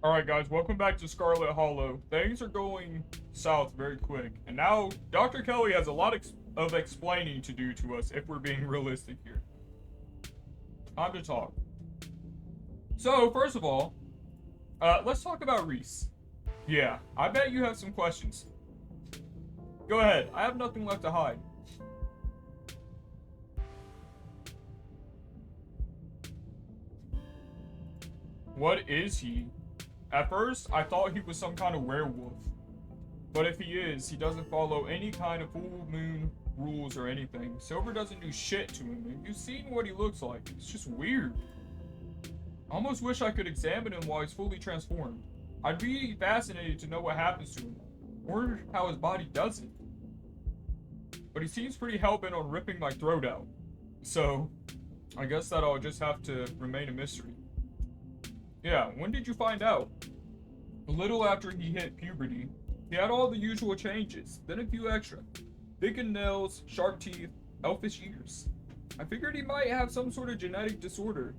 Alright guys, welcome back to Scarlet Hollow. Things are going south very quick, and now Dr. Kelly has a lot of explaining to do to us if we're being realistic here. Time to talk. So, first of all, let's talk about Reese. Yeah, I bet you have some questions. Go ahead, I have nothing left to hide. What is he? At first, I thought he was some kind of werewolf. But if he is, he doesn't follow any kind of full moon rules or anything. Silver doesn't do shit to him, and you've seen what he looks like. It's just weird. I almost wish I could examine him while he's fully transformed. I'd be fascinated to know what happens to him, or how his body does it. But he seems pretty hell-bent on ripping my throat out. So, I guess that'll just have to remain a mystery. Yeah, when did you find out? A little after he hit puberty. He had all the usual changes, then a few extra. Thickened nails, sharp teeth, elfish ears. I figured he might have some sort of genetic disorder.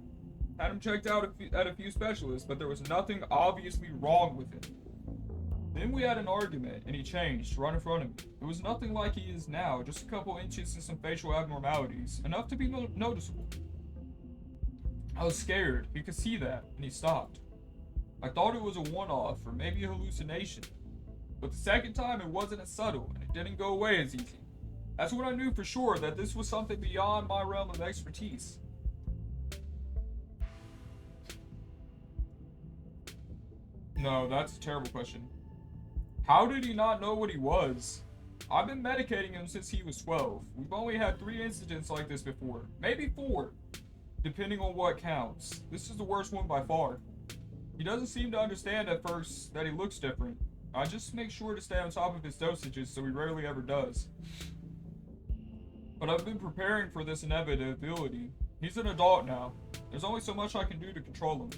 Had him checked out at a few specialists, but there was nothing obviously wrong with him. Then we had an argument, and he changed, right in front of me. It was nothing like he is now, just a couple inches and some facial abnormalities, enough to be noticeable. I was scared, he could see that, and he stopped. I thought it was a one-off, or maybe a hallucination. But the second time, it wasn't as subtle, and it didn't go away as easy. That's when I knew for sure that this was something beyond my realm of expertise. No, that's a terrible question. How did he not know what he was? I've been medicating him since he was 12. We've only had 3 incidents like this before. Maybe 4. Depending on what counts. This is the worst one by far. He doesn't seem to understand at first that he looks different. I just make sure to stay on top of his dosages so he rarely ever does. But I've been preparing for this inevitability. He's an adult now. There's only so much I can do to control him.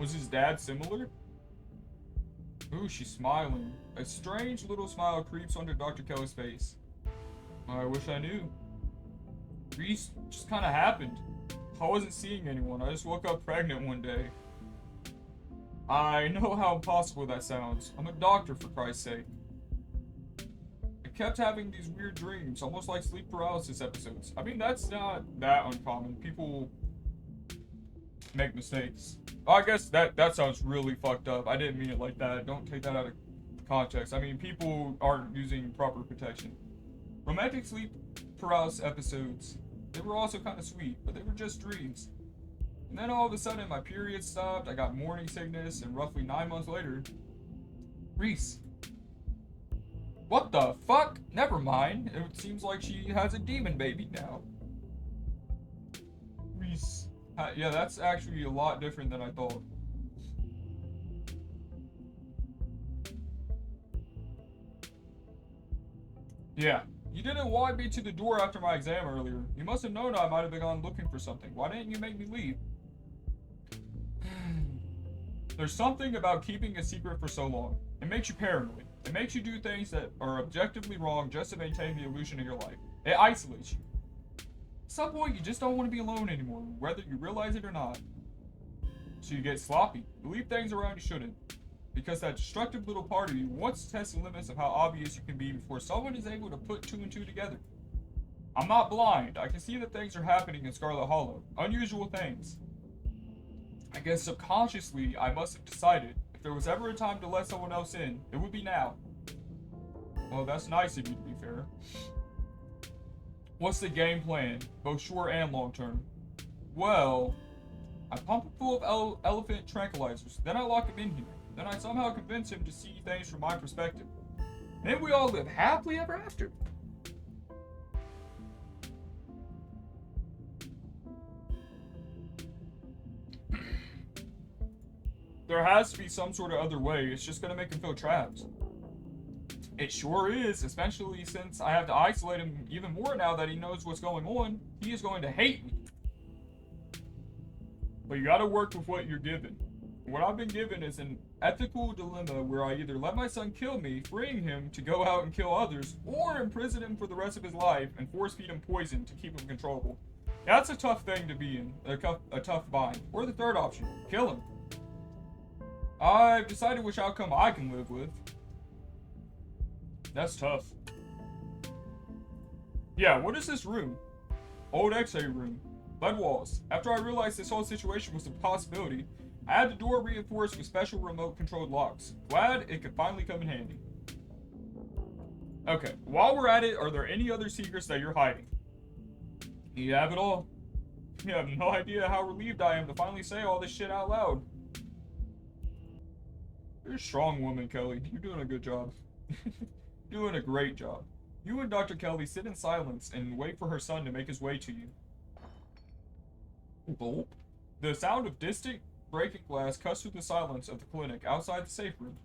Was his dad similar? Ooh, she's smiling. A strange little smile creeps onto Dr. Kelly's face. I wish I knew. Reese just kind of happened. I wasn't seeing anyone. I just woke up pregnant one day. I know how impossible that sounds. I'm a doctor, for Christ's sake. I kept having these weird dreams, almost like sleep paralysis episodes. I mean, that's not that uncommon. People make mistakes. I guess that sounds really fucked up. I didn't mean it like that. Don't take that out of context. I mean, people aren't using proper protection. Romantic sleep paralysis episodes, they were also kind of sweet, but they were just dreams. And then all of a sudden my period stopped, I got morning sickness, and roughly 9 months later, Reese. What the fuck? Never mind. It seems like she has a demon baby now. Reese. Yeah, that's actually a lot different than I thought. Yeah. You didn't walk me to the door after my exam earlier. You must have known I might have been gone looking for something. Why didn't you make me leave? There's something about keeping a secret for so long. It makes you paranoid. It makes you do things that are objectively wrong just to maintain the illusion of your life. It isolates you. At some point, you just don't want to be alone anymore, whether you realize it or not. So you get sloppy. You leave things around you shouldn't. Because that destructive little part of you wants to test the limits of how obvious you can be before someone is able to put 2 and 2 together. I'm not blind. I can see that things are happening in Scarlet Hollow. Unusual things. I guess subconsciously, I must have decided if there was ever a time to let someone else in, it would be now. Well, that's nice of you, to be fair. What's the game plan, both short and long term? Well, I pump him full of elephant tranquilizers, then I lock him in here. Then I somehow convince him to see things from my perspective. And then we all live happily ever after. There has to be some sort of other way. It's just gonna make him feel trapped. It sure is, especially since I have to isolate him even more now that he knows what's going on. He is going to hate me. But you gotta work with what you're given. What I've been given is an ethical dilemma where I either let my son kill me, freeing him to go out and kill others, or imprison him for the rest of his life and force feed him poison to keep him controllable. That's a tough thing to be in. A tough bind. Or the third option. Kill him. I've decided which outcome I can live with. That's tough. Yeah, what is this room? Old X-ray room. Lead walls. After I realized this whole situation was a possibility, I had the door reinforced with special remote-controlled locks. Glad it could finally come in handy. Okay, while we're at it, are there any other secrets that you're hiding? You have it all. You have no idea how relieved I am to finally say all this shit out loud. You're a strong woman, Kelly. You're doing a good job. Doing a great job. You and Dr. Kelly sit in silence and wait for her son to make his way to you. Boop. The sound of distant breaking glass cuts through the silence of the clinic outside the safe room.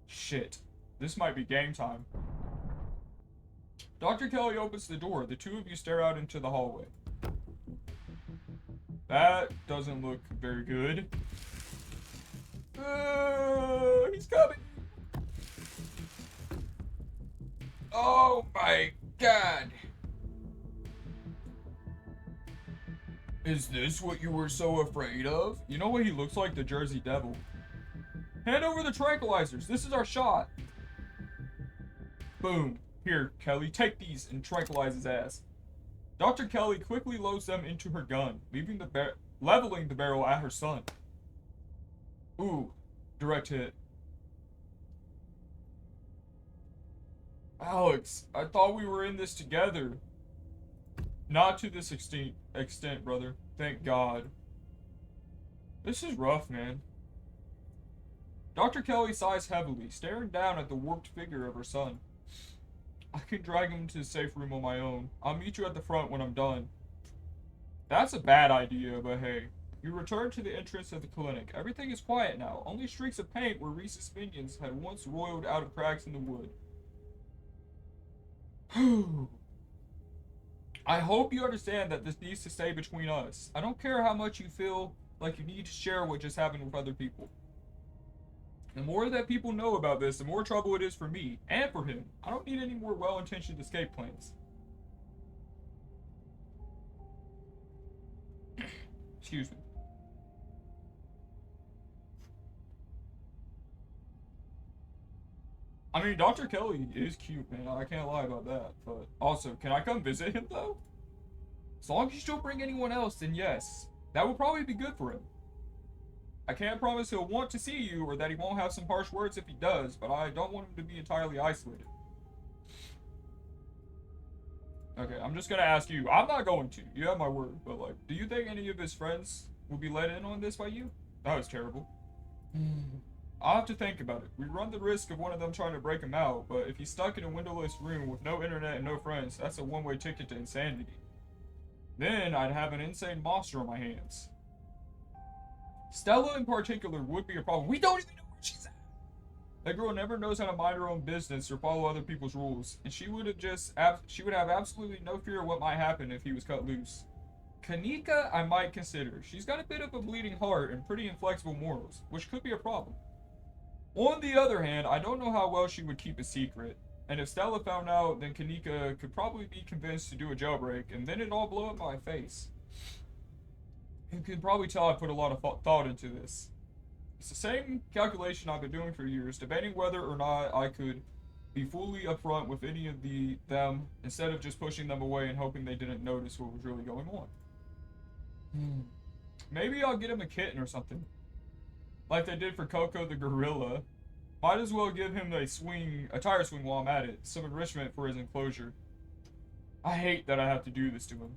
Shit. This might be game time. Dr. Kelly opens the door. The two of you stare out into the hallway. That doesn't look very good. He's coming. Oh my god. Is this what you were so afraid of? You know what he looks like? The Jersey Devil. Hand over the tranquilizers. This is our shot. Boom. Here, Kelly, take these and tranquilize his ass. Dr. Kelly quickly loads them into her gun, leveling the barrel at her son. Ooh, direct hit. Alex, I thought we were in this together. Not to this extent, brother. Thank God. This is rough, man. Dr. Kelly sighs heavily, staring down at the warped figure of her son. I can drag him to the safe room on my own. I'll meet you at the front when I'm done. That's a bad idea, but hey. You return to the entrance of the clinic. Everything is quiet now. Only streaks of paint where Reese's minions had once roiled out of cracks in the wood. I hope you understand that this needs to stay between us. I don't care how much you feel like you need to share what just happened with other people. The more that people know about this, the more trouble it is for me and for him. I don't need any more well-intentioned escape plans. Excuse me. I mean, Dr. Kelly is cute, man. I can't lie about that. But also, can I come visit him, though? As long as you don't bring anyone else, then yes. That would probably be good for him. I can't promise he'll want to see you or that he won't have some harsh words if he does, but I don't want him to be entirely isolated. Okay, I'm just gonna ask you. I'm not going to. You have my word. But, like, do you think any of his friends will be let in on this by you? That was terrible. I'll have to think about it. We run the risk of one of them trying to break him out, but if he's stuck in a windowless room with no internet and no friends, that's a one-way ticket to insanity. Then I'd have an insane monster on my hands. Stella in particular would be a problem. We don't even know where she's at. That girl never knows how to mind her own business or follow other people's rules, and she would have absolutely no fear of what might happen if he was cut loose. Kanika, I might consider. She's got a bit of a bleeding heart and pretty inflexible morals, which could be a problem. On the other hand, I don't know how well she would keep a secret, and if Stella found out, then Kanika could probably be convinced to do a jailbreak, and then it'd all blow up in my face. You can probably tell I put a lot of thought into this. It's the same calculation I've been doing for years, debating whether or not I could be fully upfront with any of them instead of just pushing them away and hoping they didn't notice what was really going on. Maybe I'll get him a kitten or something. Like they did for Coco the gorilla. Might as well give him a tire swing while I'm at it. Some enrichment for his enclosure. I hate that I have to do this to him.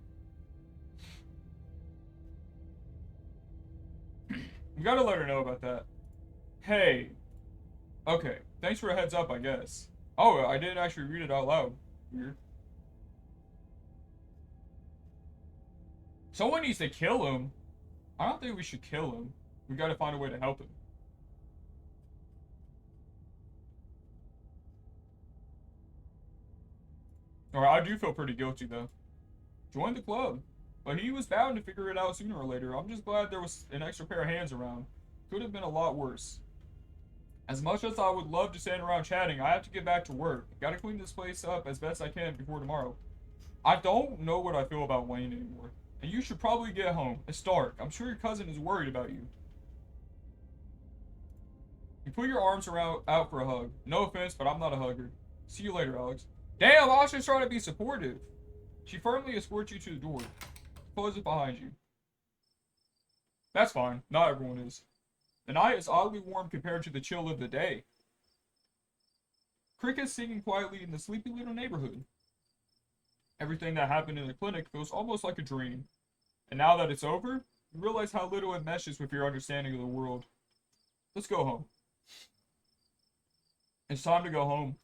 We gotta let her know about that. Hey. Okay, thanks for a heads up, I guess. Oh, I didn't actually read it out loud. Weird. Someone needs to kill him. I don't think we should kill him. We gotta find a way to help him. Alright, I do feel pretty guilty, though. Join the club. But he was bound to figure it out sooner or later. I'm just glad there was an extra pair of hands around. Could have been a lot worse. As much as I would love to stand around chatting, I have to get back to work. Gotta clean this place up as best I can before tomorrow. I don't know what I feel about Wayne anymore. And you should probably get home. It's dark. I'm sure your cousin is worried about you. You put your arms out for a hug. No offense, but I'm not a hugger. See you later, Alex. Damn, I was just trying to be supportive. She firmly escorts you to the door. Close it behind you. That's fine. Not everyone is. The night is oddly warm compared to the chill of the day. Crickets singing quietly in the sleepy little neighborhood. Everything that happened in the clinic feels almost like a dream. And now that it's over, you realize how little it meshes with your understanding of the world. Let's go home. It's time to go home.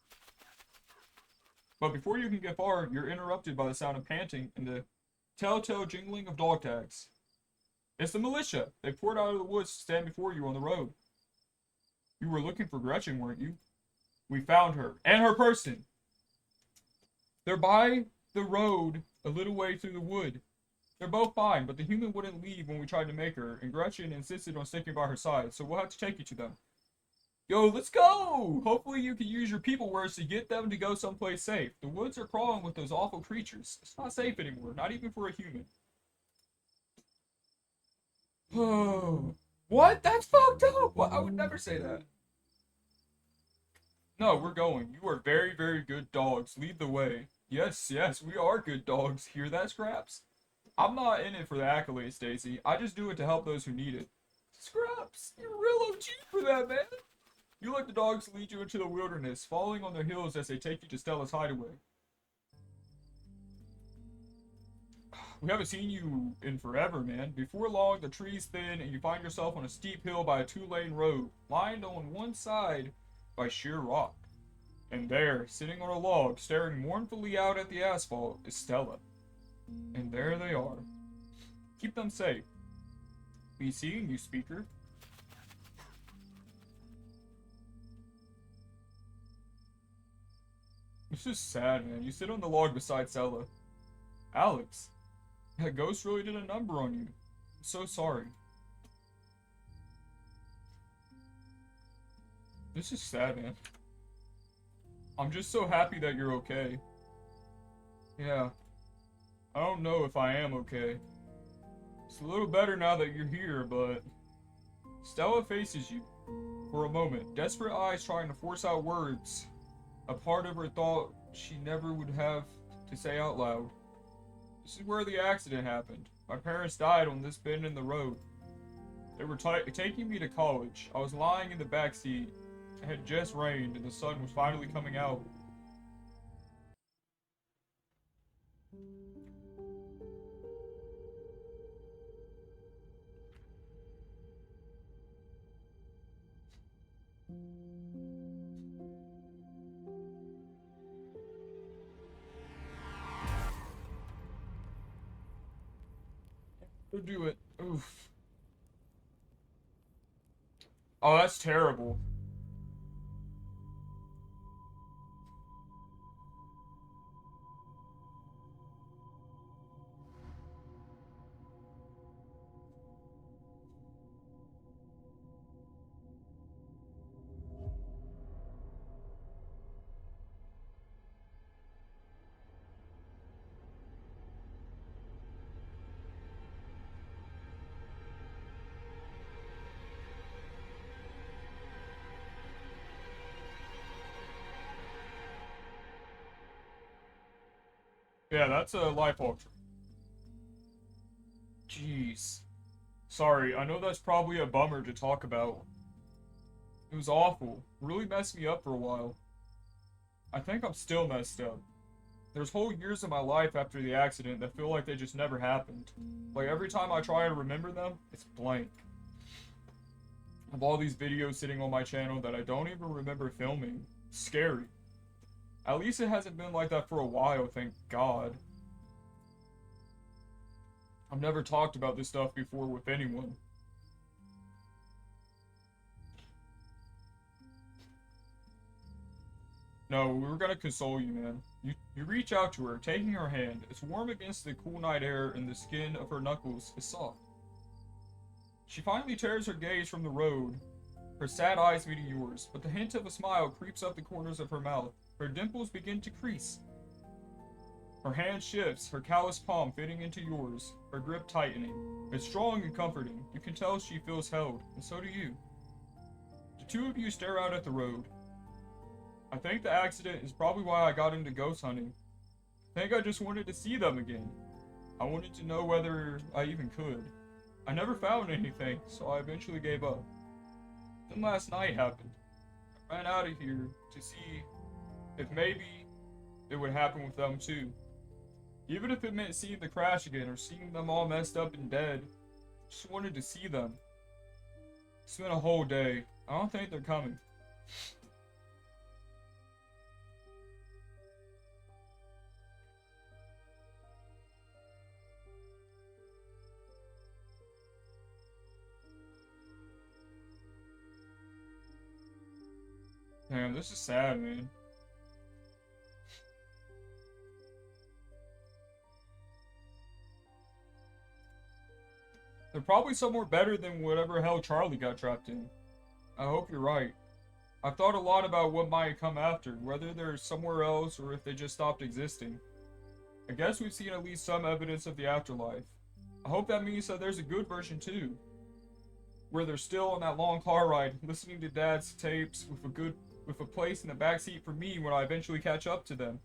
But before you can get far, you're interrupted by the sound of panting and the telltale jingling of dog tags. It's the militia. They poured out of the woods to stand before you on the road. You were looking for Gretchen, weren't you? We found her. And her person. They're by the road a little way through the wood. They're both fine, but the human wouldn't leave when we tried to make her, and Gretchen insisted on sticking by her side, so we'll have to take you to them. Yo, let's go! Hopefully you can use your people words to get them to go someplace safe. The woods are crawling with those awful creatures. It's not safe anymore, not even for a human. Oh, what? That's fucked up! What? I would never say that. No, we're going. You are very, very good dogs. Lead the way. Yes, yes, we are good dogs. Hear that, Scraps? I'm not in it for the accolades, Stacy. I just do it to help those who need it. Scraps, you're real OG for that, man. You let the dogs lead you into the wilderness, following on their heels as they take you to Stella's hideaway. We haven't seen you in forever, man. Before long, the trees thin, and you find yourself on a steep hill by a two-lane road, lined on one side by sheer rock. And there, sitting on a log, staring mournfully out at the asphalt, is Stella. And there they are. Keep them safe. Be seeing you, speaker. This is sad, man. You sit on the log beside Stella. Alex, that ghost really did a number on you. I'm so sorry. This is sad, man. I'm just so happy that you're okay. Yeah. I don't know if I am okay. It's a little better now that you're here, but... Stella faces you. For a moment, desperate eyes trying to force out words. A part of her thought she never would have to say out loud. This is where the accident happened. My parents died on this bend in the road. They were taking me to college. I was lying in the back seat. It had just rained and the sun was finally coming out. Do it. Oof. Oh, that's terrible. Yeah, that's a life alter. Jeez. Sorry, I know that's probably a bummer to talk about. It was awful. Really messed me up for a while. I think I'm still messed up. There's whole years of my life after the accident that feel like they just never happened. Like every time I try to remember them, it's blank. I have all these videos sitting on my channel that I don't even remember filming. It's scary. At least it hasn't been like that for a while, thank God. I've never talked about this stuff before with anyone. No, we were gonna console you, man. You reach out to her, taking her hand. It's warm against the cool night air, and the skin of her knuckles is soft. She finally tears her gaze from the road, her sad eyes meeting yours, but the hint of a smile creeps up the corners of her mouth. Her dimples begin to crease. Her hand shifts, her calloused palm fitting into yours, her grip tightening. It's strong and comforting. You can tell she feels held, and so do you. The two of you stare out at the road. I think the accident is probably why I got into ghost hunting. I think I just wanted to see them again. I wanted to know whether I even could. I never found anything, so I eventually gave up. Then last night happened. I ran out of here to see if maybe it would happen with them too. Even if it meant seeing the crash again or seeing them all messed up and dead. Just wanted to see them. It's been a whole day. I don't think they're coming. Damn, this is sad, man. They're probably somewhere better than whatever hell Charlie got trapped in. I hope you're right. I've thought a lot about what might come after, whether they're somewhere else or if they just stopped existing. I guess we've seen at least some evidence of the afterlife. I hope that means that there's a good version too. Where they're still on that long car ride, listening to Dad's tapes with a place in the backseat for me when I eventually catch up to them.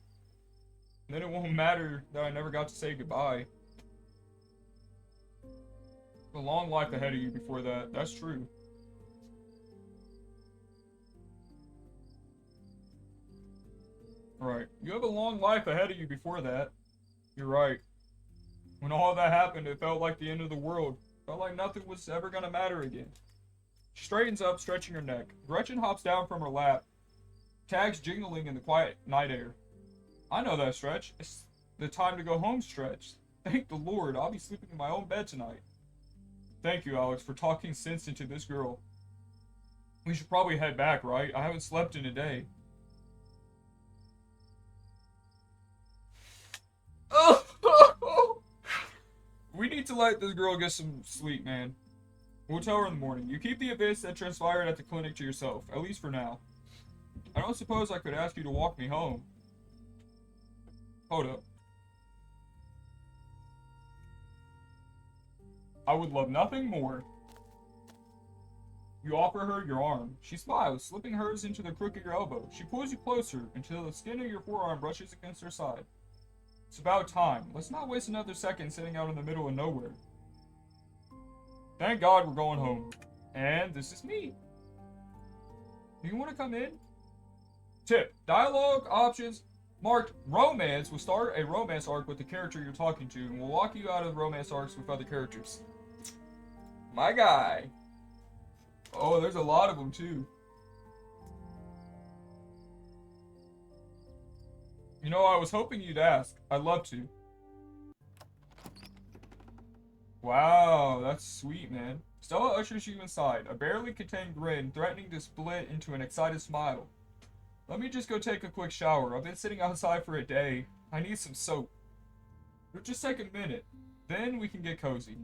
And then it won't matter that I never got to say goodbye. A long life ahead of you before that. That's true. Right. You have a long life ahead of you before that. You're right. When all that happened, it felt like the end of the world. Felt like nothing was ever gonna matter again. She straightens up, stretching her neck. Gretchen hops down from her lap. Tags jingling in the quiet night air. I know that stretch. It's the time to go home stretch. Thank the Lord, I'll be sleeping in my own bed tonight. Thank you, Alex, for talking sense into this girl. We should probably head back, right? I haven't slept in a day. We need to let this girl get some sleep, man. We'll tell her in the morning. You keep the events that transpired at the clinic to yourself, at least for now. I don't suppose I could ask you to walk me home. Hold up. I would love nothing more. You offer her your arm. She smiles, slipping hers into the crook of your elbow. She pulls you closer until the skin of your forearm brushes against her side. It's about time. Let's not waste another second sitting out in the middle of nowhere. Thank God we're going home. And this is me. Do you want to come in? Tip. Dialogue options marked romance will start a romance arc with the character you're talking to and will walk you out of romance arcs with other characters. My guy. Oh, there's a lot of them too. You know, I was hoping you'd ask. I'd love to. Wow, that's sweet, man. Stella ushers you inside, a barely contained grin threatening to split into an excited smile. Let me just go take a quick shower. I've been sitting outside for a day. I need some soap. It'll just take a minute. Then we can get cozy.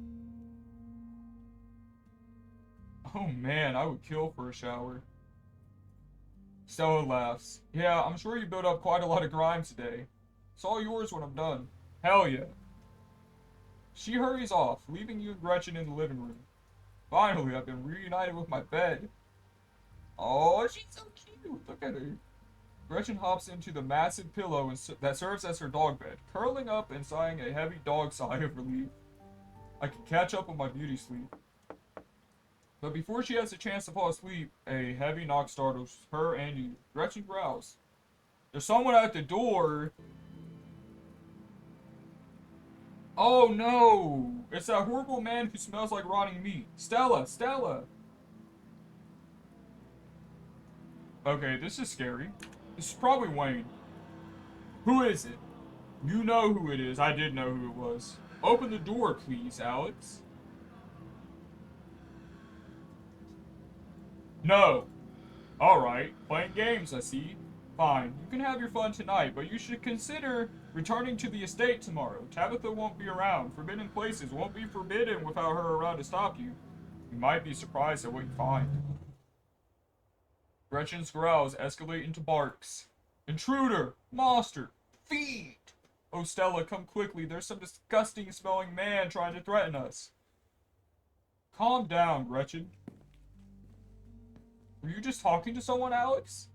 Oh man, I would kill for a shower. Stella laughs. Yeah, I'm sure you built up quite a lot of grime today. It's all yours when I'm done. Hell yeah. She hurries off, leaving you and Gretchen in the living room. Finally, I've been reunited with my bed. Oh, she's so cute. Look at her. Gretchen hops into the massive pillow that serves as her dog bed, curling up and sighing a heavy dog sigh of relief. I can catch up on my beauty sleep. But before she has a chance to fall asleep, a heavy knock startles her and you. Gretchen growls. There's someone at the door. Oh no! It's that horrible man who smells like rotting meat. Stella! Stella! Okay, this is scary. This is probably Wayne. Who is it? You know who it is. I did know who it was. Open the door, please, Alex. No. Alright, playing games, I see. Fine, you can have your fun tonight, but you should consider returning to the estate tomorrow. Tabitha won't be around. Forbidden places won't be forbidden without her around to stop you. You might be surprised at what you find. Gretchen's growls escalate into barks. Intruder! Monster! Feed! Oh, Stella, come quickly. There's some disgusting smelling man trying to threaten us. Calm down, Gretchen. Were you just talking to someone, Alex?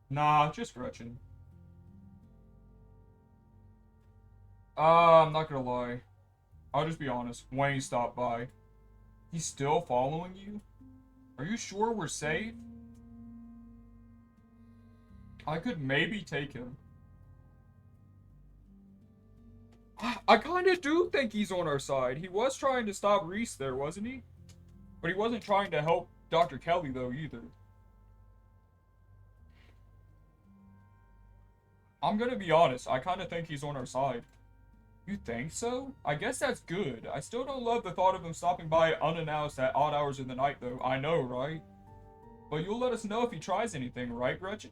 Nah, just Gretchen. I'm not gonna lie. I'll just be honest. Wayne stopped by. He's still following you? Are you sure we're safe? I could maybe take him. I kinda do think he's on our side. He was trying to stop Reese there, wasn't he? But he wasn't trying to help Dr. Kelly, though, either. I'm gonna be honest. I kinda think he's on our side. You think so? I guess that's good. I still don't love the thought of him stopping by unannounced at odd hours in the night, though. I know, right? But you'll let us know if he tries anything, right, Gretchen?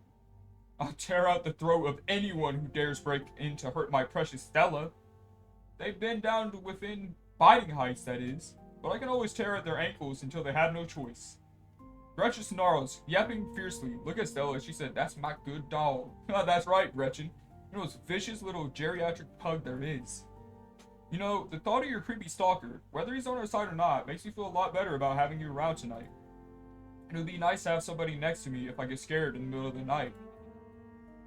I'll tear out the throat of anyone who dares break in to hurt my precious Stella. They've been down to within biting heights, that is. But I can always tear at their ankles until they have no choice. Gretchen snarls, yapping fiercely. Look at Stella. She said, "That's my good dog." That's right, Gretchen. You're the most vicious little geriatric pug there is. You know, the thought of your creepy stalker, whether he's on our side or not, makes me feel a lot better about having you around tonight. It would be nice to have somebody next to me if I get scared in the middle of the night.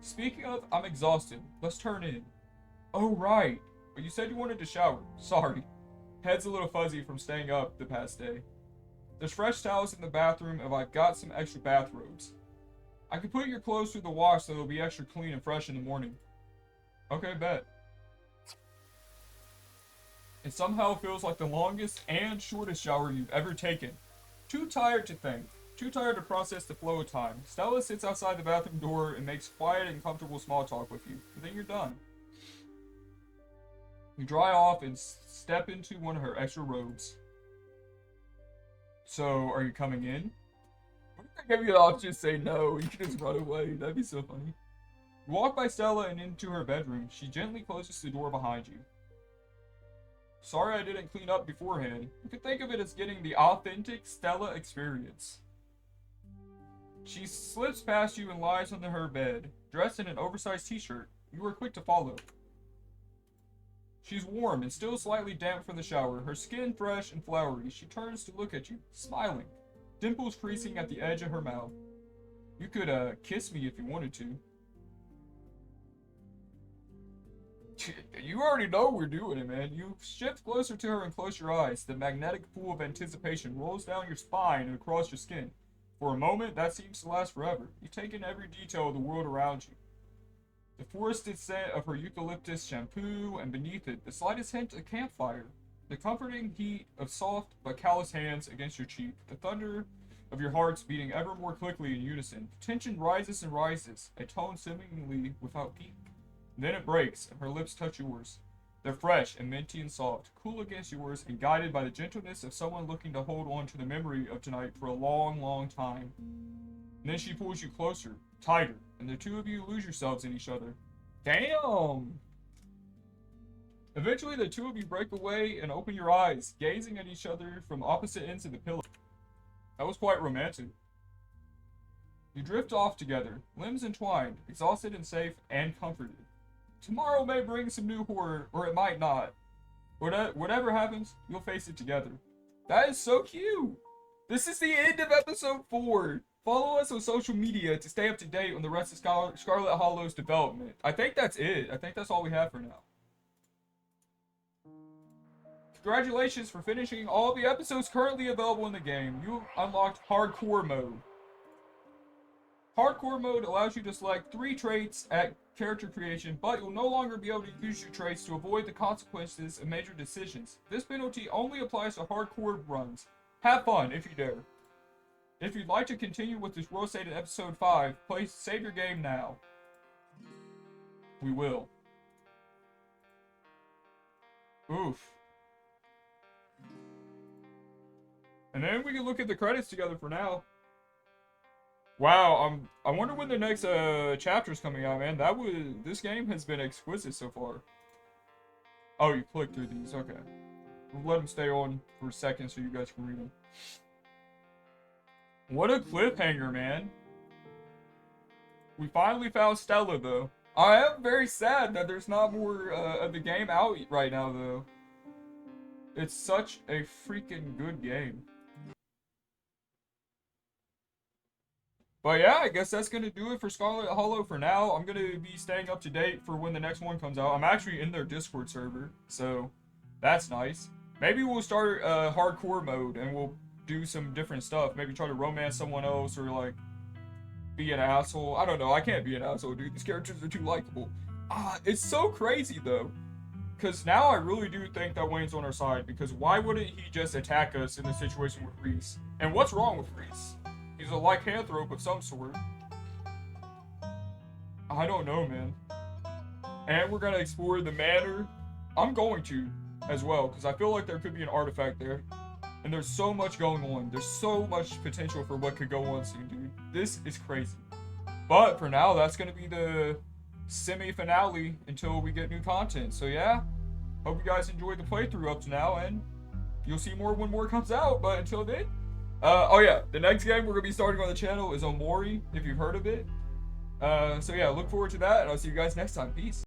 Speaking of, I'm exhausted. Let's turn in. Oh, right. But you said you wanted to shower. Sorry. Head's a little fuzzy from staying up the past day. There's fresh towels in the bathroom and I've got some extra bathrobes. I can put your clothes through the wash so they'll be extra clean and fresh in the morning. Okay, bet. It somehow feels like the longest and shortest shower you've ever taken. Too tired to think. Too tired to process the flow of time. Stella sits outside the bathroom door and makes quiet and comfortable small talk with you. And then you're done. You dry off and step into one of her extra robes. So, are you coming in? What if I give you the option to say no? You can just run away. That'd be so funny. You walk by Stella and into her bedroom. She gently closes the door behind you. Sorry I didn't clean up beforehand. You could think of it as getting the authentic Stella experience. She slips past you and lies on her bed, dressed in an oversized t-shirt. You are quick to follow. She's warm and still slightly damp from the shower, her skin fresh and flowery. She turns to look at you, smiling, dimples creasing at the edge of her mouth. You could, kiss me if you wanted to. You already know we're doing it, man. You shift closer to her and close your eyes. The magnetic pool of anticipation rolls down your spine and across your skin. For a moment, that seems to last forever. You take in every detail of the world around you. The forested scent of her eucalyptus shampoo, and beneath it, the slightest hint of campfire. The comforting heat of soft but callous hands against your cheek. The thunder of your hearts beating ever more quickly in unison. Tension rises and rises, a tone seemingly without peak. Then it breaks, and her lips touch yours. They're fresh and minty and soft, cool against yours, and guided by the gentleness of someone looking to hold on to the memory of tonight for a long, long time. And then she pulls you closer, tighter, and the two of you lose yourselves in each other. Damn! Eventually, the two of you break away and open your eyes, gazing at each other from opposite ends of the pillow. That was quite romantic. You drift off together, limbs entwined, exhausted and safe, and comforted. Tomorrow may bring some new horror, or it might not. Whatever happens, you'll face it together. That is so cute! This is the end of episode 4. Follow us on social media to stay up to date on the rest of Scarlet Hollow's development. I think that's it. I think that's all we have for now. Congratulations for finishing all the episodes currently available in the game. You unlocked Hardcore Mode. Hardcore Mode allows you to select 3 traits at character creation, but you'll no longer be able to use your traits to avoid the consequences of major decisions. This penalty only applies to hardcore runs. Have fun, if you dare. If you'd like to continue with this world state in episode 5, please save your game now. We will. Oof. And then we can look at the credits together for now. Wow, I wonder when the next chapter's coming out, man. This game has been exquisite so far. Oh, you click through these, okay. We'll let them stay on for a second so you guys can read them. What a cliffhanger, man. We finally found Stella, though. I am very sad that there's not more of the game out right now, though. It's such a freaking good game. But yeah, I guess that's gonna do it for Scarlet Hollow for now. I'm gonna be staying up to date for when the next one comes out. I'm actually in their Discord server, so that's nice. Maybe we'll start hardcore mode and we'll do some different stuff. Maybe try to romance someone else or like be an asshole. I don't know. I can't be an asshole, dude. These characters are too likable. It's so crazy though. Because now I really do think that Wayne's on our side. Because why wouldn't he just attack us in the situation with Reese? And what's wrong with Reese? He's a lycanthrope of some sort. I don't know, man. And we're going to explore the manor. I'm going to as well. Because I feel like there could be an artifact there. And there's so much going on. There's so much potential for what could go on soon, dude. This is crazy. But for now, that's going to be the semi-finale until we get new content. So yeah, hope you guys enjoyed the playthrough up to now, and you'll see more when more comes out. But until then, oh yeah, the next game we're gonna be starting on the channel is Omori, if you've heard of it. So yeah, look forward to that, and I'll see you guys next time. Peace.